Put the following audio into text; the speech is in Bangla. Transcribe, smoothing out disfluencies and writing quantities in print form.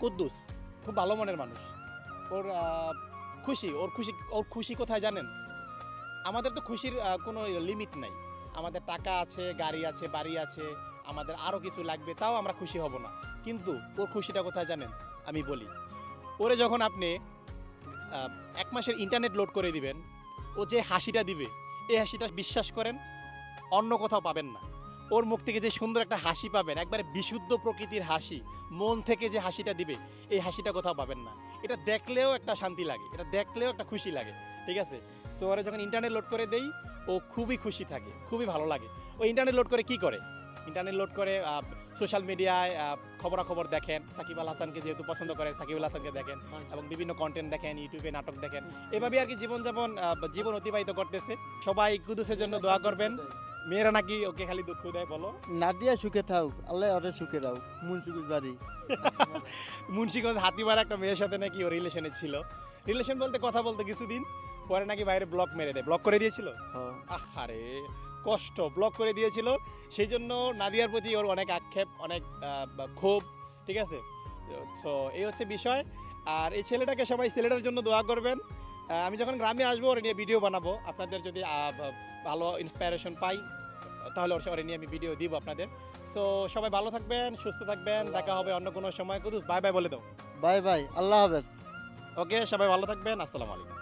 কুদ্দুস খুব ভালো মনের মানুষ। ওর ওর খুশি কোথায় জানেন? আমাদের তো খুশির কোনো লিমিট নাই। আমাদের টাকা আছে, গাড়ি আছে, বাড়ি আছে, আমাদের আরও কিছু লাগবে, তাও আমরা খুশি হব না। কিন্তু ওর খুশিটা কোথায় জানেন? আমি বলি, ওরে যখন আপনি 1 মাসের ইন্টারনেট লোড করে দিবেন, ও যে হাসিটা দিবে, এই হাসিটা বিশ্বাস করেন অন্য কোথাও পাবেন না। ওর মুখ থেকে যে সুন্দর একটা হাসি পাবেন, একবারে বিশুদ্ধ প্রকৃতির হাসি, মন থেকে যে হাসিটা দিবে, এই হাসিটা কোথাও পাবেন না। এটা দেখলেও একটা শান্তি লাগে, এটা দেখলেও একটা খুশি লাগে, ঠিক আছে? সো ওরা যখন ইন্টারনেট লোড করে দেই, ও খুবই খুশি থাকে, খুবই ভালো লাগে। ও ইন্টারনেট লোড করে কি করে? ইন্টারনেট লোড করে সোশ্যাল মিডিয়ায় খবরাখবর দেখেন, সাকিব আল হাসানকে যেহেতু পছন্দ করেন, সাকিব আল হাসানকে দেখেন এবং বিভিন্ন কন্টেন্ট দেখেন, ইউটিউবে নাটক দেখেন, এভাবে আর কি জীবন অতিবাহিত করতেছে। সবাই কুদুসের জন্য দোয়া করবেন। মেয়েরা নাকি ওকে খালি দুঃখ দেয়, বলো? নাদিয়া সুখে থাক, আল্লাহ ওরে সুখে রাও। মুন্সিগঞ্জ বাড়ি। মুন্সিগঞ্জ হাতিবার একটা মেয়ের সাথে নাকি ও রিলেশনে ছিল। রিলেশন বলতে কথা বলতে কিছুদিন পরে নাকি বাইরে ব্লক মেরে দেয়। ব্লক করে দিয়েছিল। হ্যাঁ। আরে কষ্ট, ব্লক করে দিয়েছিল। সেই জন্য নাদিয়ার প্রতি ওর অনেক আক্ষেপ, অনেক ক্ষোভ, ঠিক আছে? সো এই হচ্ছে বিষয়। আর এই ছেলেটার জন্য দোয়া করবেন। আমি যখন গ্রামে আসবো ওর নিয়ে ভিডিও বানাবো, আপনাদের যদি ভালো ইন্সপায়ারেশন পাই তাহলে ওরে নিয়ে আমি ভিডিও দিব আপনাদের। সো সবাই ভালো থাকবেন, সুস্থ থাকবেন, দেখা হবে অন্য কোনো সময়। কুদুস বাই বাই বলে দাও। বাই বাই, আল্লাহ হাফেজ। ওকে, সবাই ভালো থাকবেন, আসসালামু আলাইকুম।